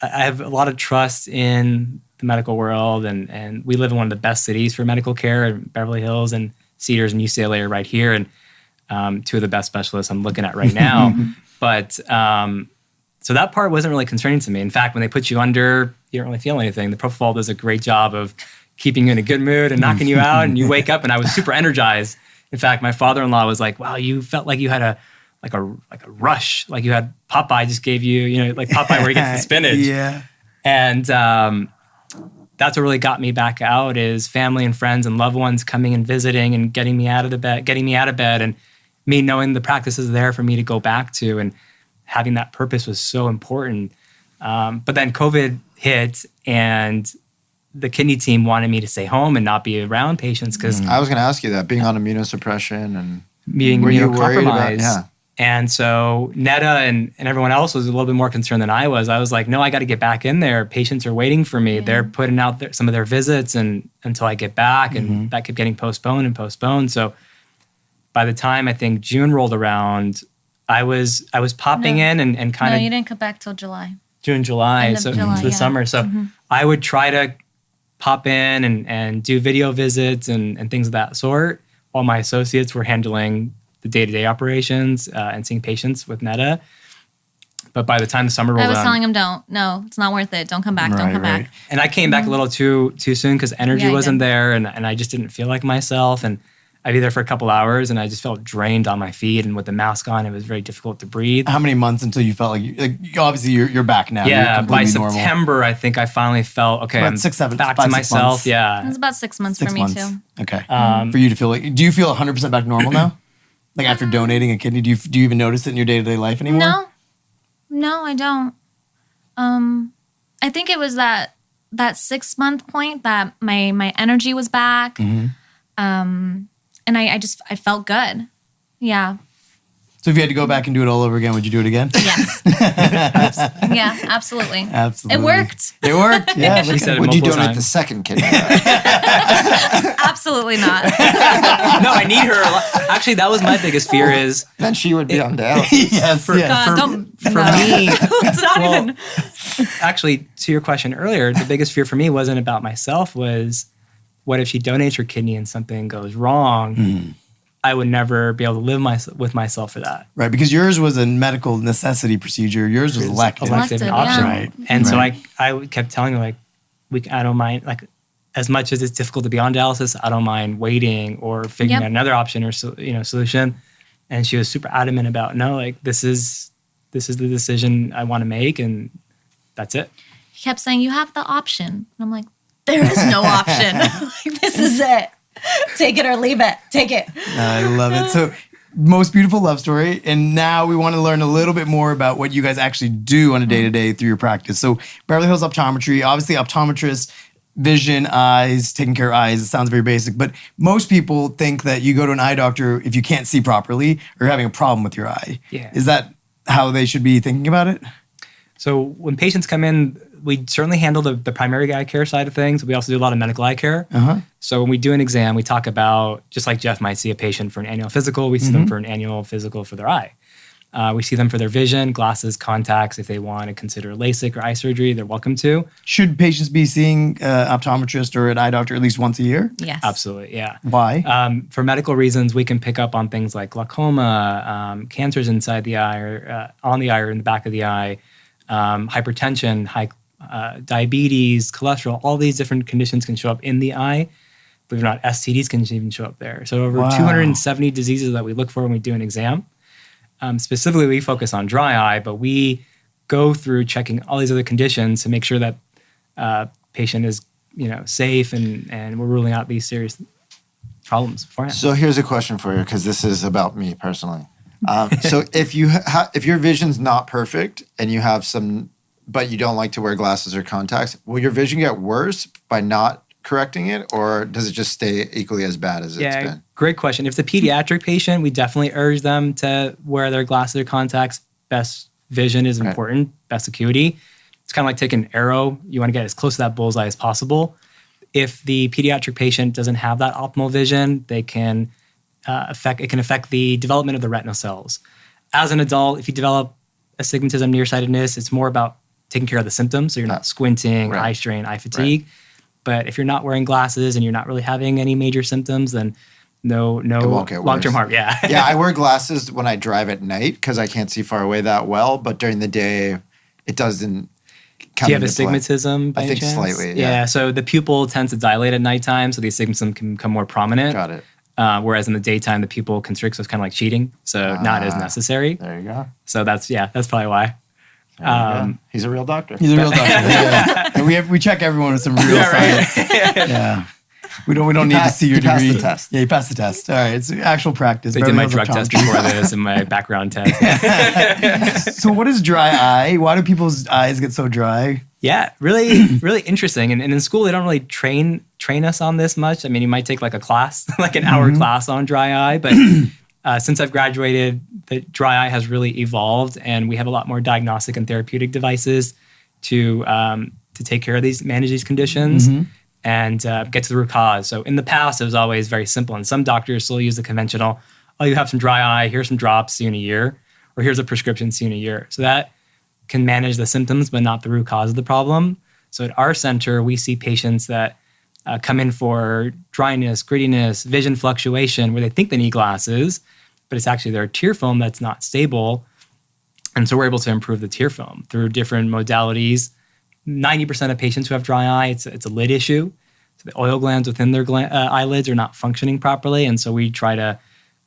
I have a lot of trust in the medical world, and we live in one of the best cities for medical care. And Beverly Hills and Cedars and UCLA are right here, and 2 of the best specialists I'm looking at right now. But so that part wasn't really concerning to me. In fact, when they put you under, you don't really feel anything. The propofol does a great job of keeping you in a good mood and knocking you out, and you wake up, and I was super energized. In fact, my father-in-law was like, wow, you felt like you had a rush, like you had Popeye just gave you, you know, like Popeye where he gets the spinach. Yeah. And that's what really got me back out is family and friends and loved ones coming and visiting and getting me out of bed, and me knowing the practices there for me to go back to, and having that purpose was so important. But then COVID hit, and the kidney team wanted me to stay home and not be around patients because I was going to ask you that, being on immunosuppression and being were you worried about, immunocompromised. And so Netta and everyone else was a little bit more concerned than I was. I was like, no, I got to get back in there. Patients are waiting for me. They're putting out some of their visits and until I get back, and that kept getting postponed and postponed. So by the time I think June rolled around, I was popping in and kind of. No, you didn't come back till July. June, July, End of so July, into the summer. So I would try to pop in and do video visits and things of that sort while my associates were handling the day-to-day operations and seeing patients with Netta. But by the time the summer rolled around, I was telling him, no, it's not worth it. Don't come back. Don't come back. And I came back a little too soon because energy wasn't there, and I just didn't feel like myself. And I'd be there for a couple hours, and I just felt drained on my feet. And with the mask on, it was very difficult to breathe. How many months until you felt obviously you're back now? Yeah, you're by normal. September, I think I finally felt okay. About I'm 6, 7, back 5, to 6 myself. months. Yeah, It was about 6 months 6 for months. me too. Okay. For you to feel like, do you feel 100% back normal now? Like after donating a kidney, do you even notice it in your day-to-day life anymore? No, I don't. I think it was that 6 month point that my energy was back. And I felt good. Yeah. So if you had to go back and do it all over again, would you do it again? Yes. Yeah, absolutely. Absolutely. It worked. It worked. Yeah. She said it would you multiple donate the times. second kidney? Absolutely not. No, I need her. Actually, that was my biggest fear is Then she would be on dialysis. Yes. for yes. God, for me. It's not Well, even. Actually, to your question earlier, the biggest fear for me wasn't about myself. Was what if she donates her kidney and something goes wrong? I would never be able to live with myself for that. Right, because yours was a medical necessity procedure. Yours was elective. Elective Elective, option. yeah. Right. And so Right. I kept telling her, like, I don't mind, like, as much as it's difficult to be on dialysis, I don't mind waiting or figuring out another option or solution. And she was super adamant about, no, like, this is the decision I want to make, and that's it. He kept saying, you have the option. And I'm like, there is no option. Like, this is it. Take it or leave it. Take it. I love it. So, most beautiful love story. And now we want to learn a little bit more about what you guys actually do on a day-to-day through your practice. So, Beverly Hills Optometry, obviously optometrists, vision, eyes, taking care of eyes. It sounds very basic, but most people think that you go to an eye doctor if you can't see properly or having a problem with your eye. Yeah. Is that how they should be thinking about it? So when patients come in, we certainly handle the primary eye care side of things. We also do a lot of medical eye care. So when we do an exam, we talk about, just like Jeff might see a patient for an annual physical, we see them for an annual physical for their eye. We see them for their vision, glasses, contacts. If they want to consider LASIK or eye surgery, they're welcome to. Should patients be seeing an optometrist or an eye doctor at least once a year? Yes. Absolutely, yeah. Why? For medical reasons, we can pick up on things like glaucoma, cancers inside the eye or on the eye or in the back of the eye, hypertension, diabetes, cholesterol. All these different conditions can show up in the eye. believe it or not, STDs can even show up there. So over Wow. 270 diseases that we look for when we do an exam. Specifically, we focus on dry eye, but we go through checking all these other conditions to make sure that patient is, safe and we're ruling out these serious problems beforehand. So here's a question for you, because this is about me personally. So if your vision's not perfect and you have but you don't like to wear glasses or contacts, will your vision get worse by not correcting it, or does it just stay equally as bad as it's been? Great question. If it's a pediatric patient, we definitely urge them to wear their glasses or contacts. Best vision is important, best acuity. It's kind of like taking an arrow. You want to get as close to that bullseye as possible. If the pediatric patient doesn't have that optimal vision, it can affect the development of the retinal cells. As an adult, if you develop astigmatism, nearsightedness, it's more about taking care of the symptoms. So you're not squinting, eye strain, eye fatigue. But if you're not wearing glasses and you're not really having any major symptoms, then no long-term harm. Yeah. Yeah, I wear glasses when I drive at night because I can't see far away that well. But during the day, it doesn't come Do you have into play. astigmatism by I think chance? slightly, Yeah, so the pupil tends to dilate at nighttime, so the astigmatism can become more prominent. Got it. Whereas in the daytime, the pupil constricts, so it's kind of like cheating, so not as necessary. There you go. So that's probably why. He's a real doctor. He's a real doctor. Yeah. And we check everyone with some real science. Yeah. We don't need to see your he passed degree. the test. Yeah, you passed the test. All right, it's actual practice. They did my Beverly drug Hills test optometry. before this and my background test. So what is dry eye? Why do people's eyes get so dry? Yeah, really, really interesting. And in school, they don't really train us on this much. I mean, you might take like a class, like an hour class on dry eye, but since I've graduated, the dry eye has really evolved, and we have a lot more diagnostic and therapeutic devices to take care of manage these conditions, and get to the root cause. So in the past, it was always very simple, and some doctors still use the conventional, oh, you have some dry eye, here's some drops, see you in a year, or here's a prescription, see you in a year. So that can manage the symptoms, but not the root cause of the problem. So at our center, we see patients that come in for dryness, grittiness, vision fluctuation, where they think they need glasses, but it's actually their tear film that's not stable. And so we're able to improve the tear film through different modalities. 90% of patients who have dry eye, it's a lid issue. So the oil glands within their eyelids are not functioning properly. And so we try to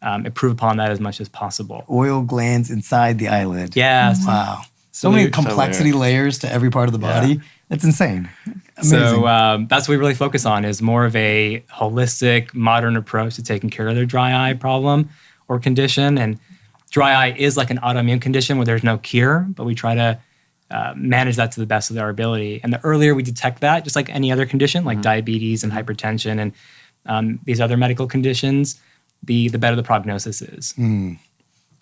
improve upon that as much as possible. Oil glands inside the eyelid. Yeah. Wow. So many complexity layers to every part of the body. It's insane. Amazing. So that's what we really focus on, is more of a holistic, modern approach to taking care of their dry eye problem or condition. And dry eye is like an autoimmune condition where there's no cure, but we try to manage that to the best of our ability. And the earlier we detect that, just like any other condition, like diabetes and hypertension and these other medical conditions, the better the prognosis is.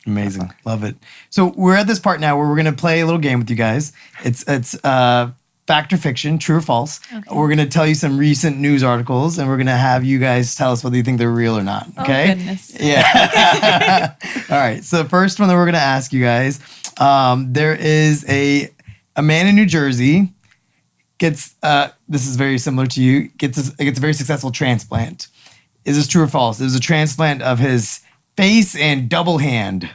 Amazing. Love it. So we're at this part now where we're going to play a little game with you guys. It's fact or fiction, true or false. Okay. We're going to tell you some recent news articles, and we're going to have you guys tell us whether you think they're real or not. Okay? Oh, goodness. Yeah. All right. So the first one that we're going to ask you guys, there is a man in New Jersey gets, this is very similar to you, gets a very successful transplant. Is this true or false? It was a transplant of his face and double hand.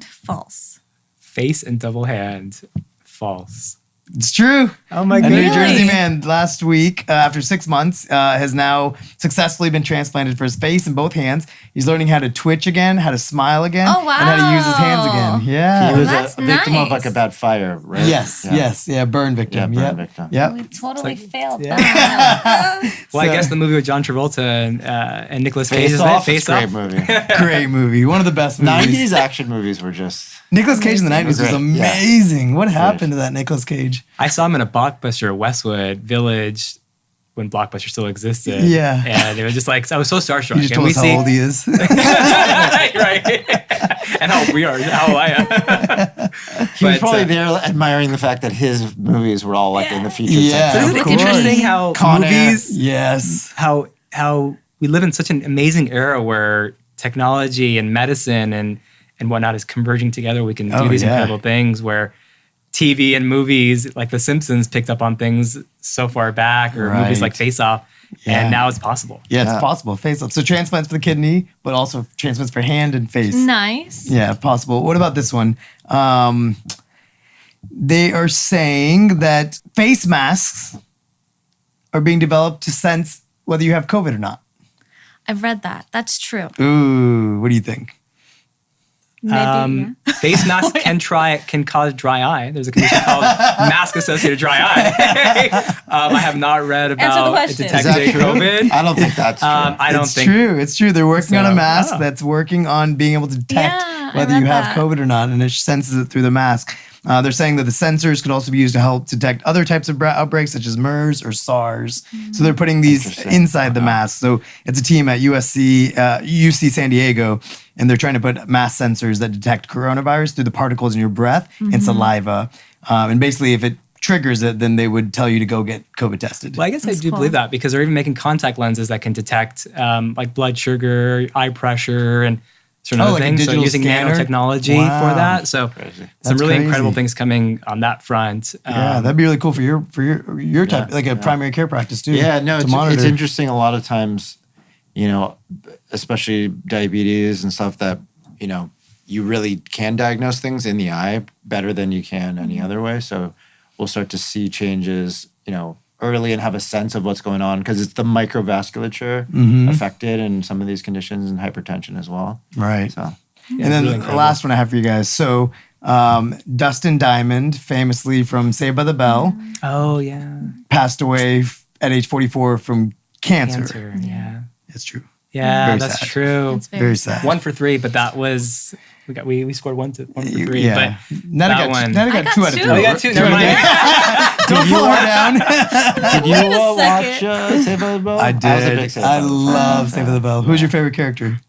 False. Face and double hand. False. It's true. Oh my A goodness. New Jersey man last week, after 6 months, has now successfully been transplanted for his face and both hands. He's learning how to twitch again, how to smile again, Oh, wow. and how to use his hands again. Yeah. He was that's a victim of nice. like a bad fire, right? Yes. Yeah. Burn victim. Yeah, burn victim. Yep. We totally failed Yeah. that. Well, I So- guess the movie with John Travolta and Nicolas Cage, Face isn't it? Off, Face it's a Off. great movie. Great movie. One of the best movies. 90s action movies were just... Nicolas Cage in the 90s was Great, yeah. amazing. What happened to that Nicolas Cage? I saw him in a Blockbuster Westwood Village when Blockbuster still existed. Yeah. And it was just like, I was so starstruck. You just And told we us how see- old he is. right. And how we are, how I am. He was But, probably there admiring the fact that his movies were all like in the feature Yeah. section. Isn't Of it course. interesting how Con Air. movies, Yes. how we live in such an amazing era where technology and medicine and whatnot is converging together. We can do these incredible things where TV and movies like The Simpsons picked up on things so far back, or movies like Face Off, Yeah. and now it's possible. Yeah, it's possible. Face off. So transplants for the kidney, but also transplants for hand and face. Nice. Yeah, possible. What about this one? They are saying that face masks are being developed to sense whether you have COVID or not. I've read that. That's true. Ooh, what do you think? Maybe. Face masks can cause dry eye. There's a condition called mask-associated dry eye. I have not read Answer the about question. Is that detecting true? COVID. I don't think that's true. I don't It's think true. It's true. They're working on a So, mask oh. that's working on being able to detect Yeah, I whether you read have that. COVID or not, and it senses it through the mask. They're saying that the sensors could also be used to help detect other types of outbreaks, such as MERS or SARS. So they're putting these Interesting. inside the mask. So it's a team at UC San Diego, and they're trying to put mask sensors that detect coronavirus through the particles in your breath and saliva. And basically, if it triggers it, then they would tell you to go get COVID tested. Well, I guess That's I do cool. believe that because they're even making contact lenses that can detect like blood sugar, eye pressure, and certain other like a things. So digital using scanner? nanotechnology Wow. for that. So Crazy. some That's really crazy. incredible things coming on that front. Yeah, that'd be really cool for your type, like a primary care practice too. Yeah, no, to it's monitor. interesting. A lot of times, especially diabetes and stuff that, you really can diagnose things in the eye better than you can any other way. So we'll start to see changes, early and have a sense of what's going on because it's the microvasculature affected in some of these conditions and hypertension as well. Right. So And then really the incredible. last one I have for you guys. So Dustin Diamond, famously from Saved by the Bell, Oh yeah, passed away at age 44 from cancer. cancer. Yeah, It's true. yeah, Very that's sad. true. It's Very sad. 1 for 3, but that was we scored one for 3. Yeah. Netta that got, one- Netta I got got 2 out of 3. two. Oh, you got 2. Never mind. Don't pull her down. did you Wait a watch second. Saved by the Bell? I was a big did. Saved by I the Bell fan. love Saved by the Bell. Who's your favorite character?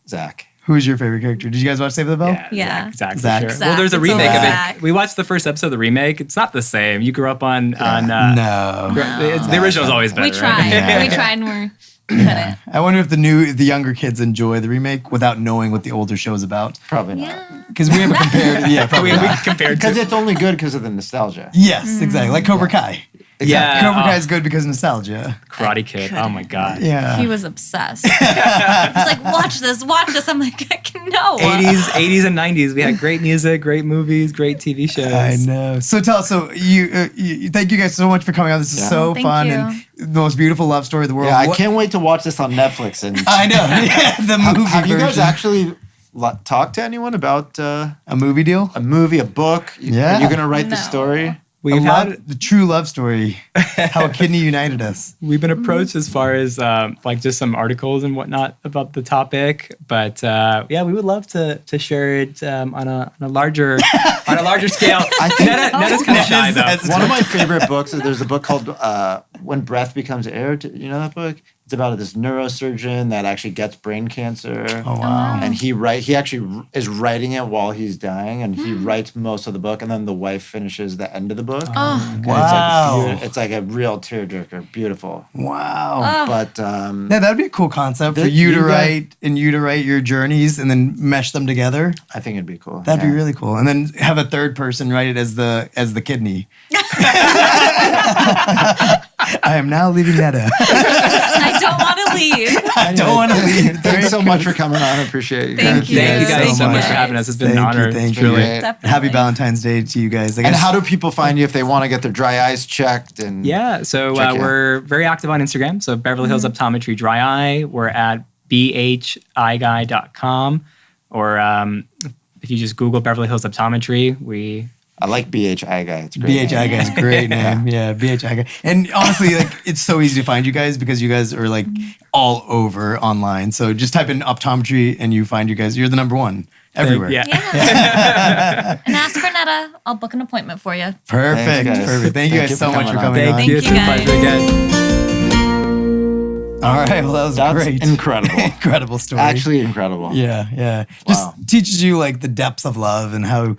Zach. Who's your favorite character? Did you guys watch Saved by the Bell? Yeah. Zach, Zach. for sure. Zach. Well, there's a It's remake of Zach. it. We watched the first episode of the remake. It's not the same. You grew up on No. the original's always better. We tried. Right? Yeah. We tried and we're couldn't. I wonder if the younger kids enjoy the remake without knowing what the older show is about. Probably not. Yeah. Because we haven't compared. Yeah, probably we not. compared Because to it's only good because of the nostalgia. Yes, exactly. Like Cobra Kai. yeah, Cobra Kai is good because of nostalgia. Karate Kid. Oh my god. Yeah. He was obsessed. He's like, watch this. I'm like, no. 80s and 90s. We had great music, great movies, great TV shows. I know. So tell us. So you thank you guys so much for coming on. This is so Thank fun you. and the most beautiful love story of the world. Yeah, I What- can't wait to watch this on Netflix. And I know. Yeah, the movie have you guys version. actually talked to anyone about a movie deal? a movie, a book? Yeah. Are you going to write the No. story? We've The true love story. How a kidney united us. We've been approached as far as like just some articles and whatnot about the topic, but yeah, we would love to share it on a larger scale. I think Netta's kind of shy though. That's- one of my favorite books is there's a book called When Breath Becomes Air. You know that book? It's about this neurosurgeon that actually gets brain cancer. Oh wow. And he actually is writing it while he's dying, and he writes most of the book, and then the wife finishes the end of the book. Oh. And Wow. it's like a real tearjerker, beautiful. Wow. But Yeah, that'd be a cool concept for That you to you guys- write and you to write your journeys and then mesh them together. I think it'd be cool. That'd yeah. be really cool. And then have a third person write it as the kidney. I am now leaving Netta. I don't want to leave. I don't want to leave. Thanks so much for coming on. I appreciate you. Thank you. Thank you guys Thank so you much for guys. having us. It's been an Thank you, honor. thank It's you. really Definitely. Happy Valentine's Day to you guys. I And guess- how do people find you if they want to get their dry eyes checked? And Yeah, so Check it out. we're very active on Instagram. So Beverly Hills Optometry Dry Eye. We're at bhiguy.com, or if you just Google Beverly Hills Optometry, I like BHI guy. It's great. BHI guy's great name. Yeah, BHI guy. And honestly, like it's so easy to find you guys because you guys are like all over online. So just type in optometry and you find you guys. You're the number one everywhere. Yeah. Yeah. And ask for Netta. I'll book an appointment for you. Perfect. Thanks, guys. Perfect. Thank you Thank guys you so for much for coming coming on. on. Thank you. It's Thank been a you, pleasure guys. again. All right. Well, that was That's great. incredible. Incredible story. Actually incredible. Yeah, yeah. Just Wow. teaches you like the depths of love and how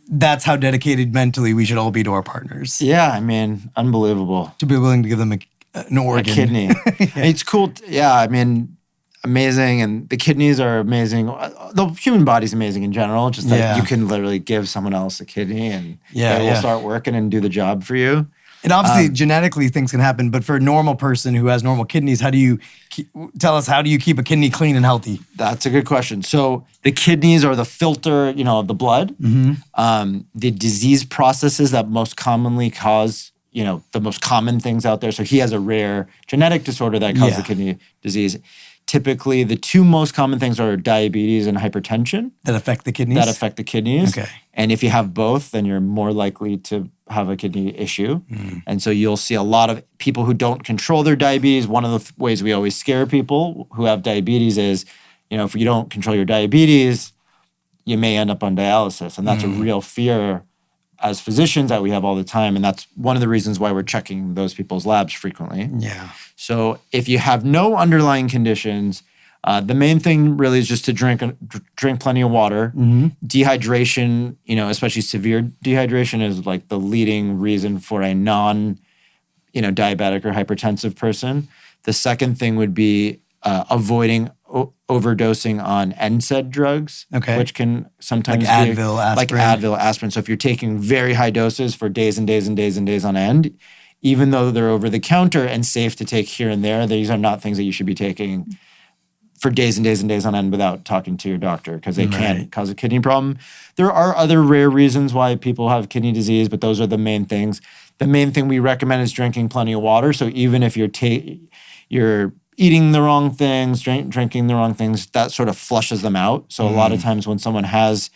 that's how dedicated mentally we should all be to our partners. Yeah, I mean, unbelievable. To be willing to give them an A organ. kidney. It's cool. Yeah, I mean, amazing. And the kidneys are amazing. The human body's amazing in general. Just that Yeah. you can literally give someone else a kidney and Yeah, they will yeah. start working and do the job for you. And obviously, genetically, things can happen. But for a normal person who has normal kidneys, how do you tell us? How do you keep a kidney clean and healthy? That's a good question. So the kidneys are the filter, of the blood. The disease processes that most commonly cause, the most common things out there. So he has a rare genetic disorder that causes Yeah. the kidney disease. typically the two most common things are diabetes and hypertension That affect the kidneys? that affect the kidneys. Okay. And if you have both, then you're more likely to have a kidney issue. And so you'll see a lot of people who don't control their diabetes. One of the ways we always scare people who have diabetes is, if you don't control your diabetes, you may end up on dialysis. And that's a real fear as physicians that we have all the time. And that's one of the reasons why we're checking those people's labs frequently. Yeah. So if you have no underlying conditions, the main thing really is just to drink plenty of water. Dehydration, especially severe dehydration, is like the leading reason for a diabetic or hypertensive person. The second thing would be avoiding overdosing on NSAID drugs, which can sometimes like be Advil, aspirin. like Advil, aspirin. So if you're taking very high doses for days and days and days and days on end, even though they're over the counter and safe to take here and there, these are not things that you should be taking for days and days and days on end without talking to your doctor, because they can cause a kidney problem. There are other rare reasons why people have kidney disease, but those are the main things. The main thing we recommend is drinking plenty of water. So even if you're eating the wrong things, drinking the wrong things, that sort of flushes them out. So a lot of times when someone has,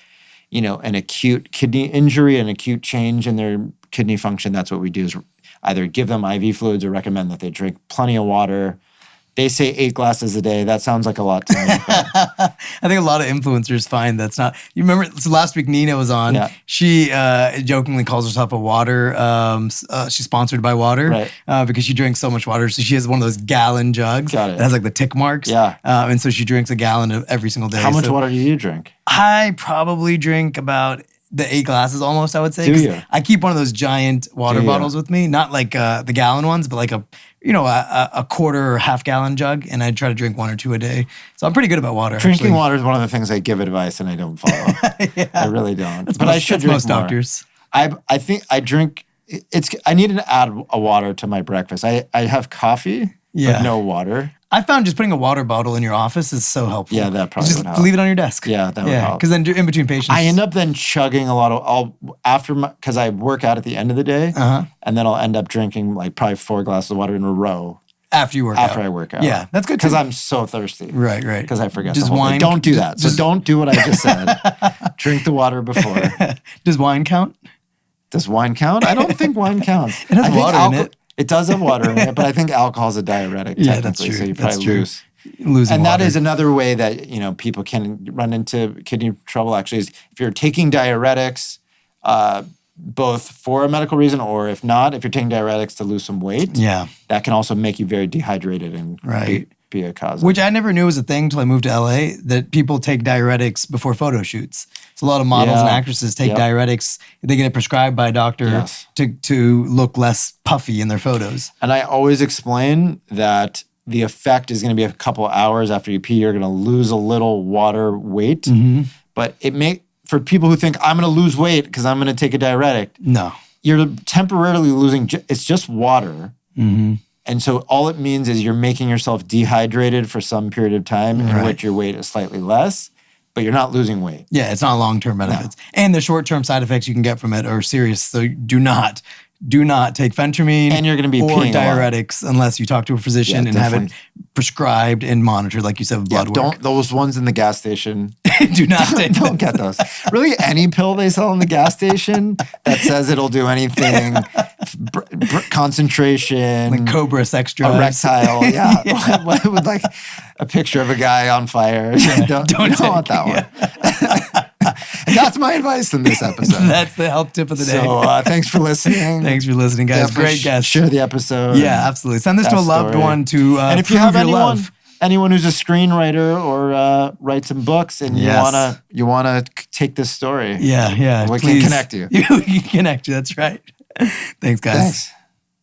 an acute kidney injury, an acute change in their kidney function, that's what we do is either give them IV fluids or recommend that they drink plenty of water. They say 8 glasses a day. That sounds like a lot to me. I think a lot of influencers find that's not. You remember, so last week Nina was on. Yeah. She jokingly calls herself a water. She's sponsored by water because she drinks so much water. So she has one of those gallon jugs that has like the tick marks. Yeah. And so she drinks a gallon of every single day. How much water do you drink? I probably drink about the 8 glasses almost, I would say. Do you? I keep one of those giant water bottles with me, not like the gallon ones, but like a quarter or half gallon jug, and I try to drink 1 or 2 a day. So I'm pretty good about water. Drinking water is one of the things I give advice and I don't follow. I really don't. But I should drink most more. doctors. I think I drink. I need to add a water to my breakfast. I have coffee, but no water. I found just putting a water bottle in your office is so helpful. Yeah, that probably just would help. leave it on your desk. Yeah, that would help. Because then in between patients, I end up then chugging a lot of because I work out at the end of the day, and then I'll end up drinking like probably 4 glasses of water in a row after you work out. After I work out. Yeah, that's good because I'm so thirsty. Right. Because I forget. Does the whole wine? Thing. Don't do that. So don't do what I just said. Drink the water before. Does wine count? Does wine count? I don't think wine counts. It has water in it. It does have water in it, but I think alcohol is a diuretic. Yeah, that's true. So you probably lose. Losing and water. that is another way that people can run into kidney trouble. Actually, is if you're taking diuretics, both for a medical reason or if not, if you're taking diuretics to lose some weight, that can also make you very dehydrated and be a cause. Which I never knew was a thing until I moved to LA, that people take diuretics before photo shoots. So a lot of models and actresses take diuretics. They get it prescribed by a doctor to look less puffy in their photos. And I always explain that the effect is going to be a couple hours after you pee. You're going to lose a little water weight. But for people who think, I'm going to lose weight because I'm going to take a diuretic. No. You're temporarily losing, it's just water. And so all it means is you're making yourself dehydrated for some period of time in which your weight is slightly less, but you're not losing weight. Yeah, it's not long-term benefits. No. And the short-term side effects you can get from it are serious. So do not take phentermine and you're going to be or peeing diuretics unless you talk to a physician and definitely. have it prescribed and monitored, like you said, with blood work. Don't those ones in the gas station. Do not take don't get those. Really, any pill they sell in the gas station that says it'll do anything, concentration, like Cobra sex drugs, erectile, with like a picture of a guy on fire. Don't want that one. That's my advice in this episode. That's the health tip of the day. So thanks for listening. Thanks for listening, guys. Definitely Great guest. Share the episode. Yeah, absolutely. Send this to a loved one to and if you have anyone who's a screenwriter or writes some books and you wanna take this story. Yeah. We can connect you. We can connect you. That's right. Thanks, guys. Thanks.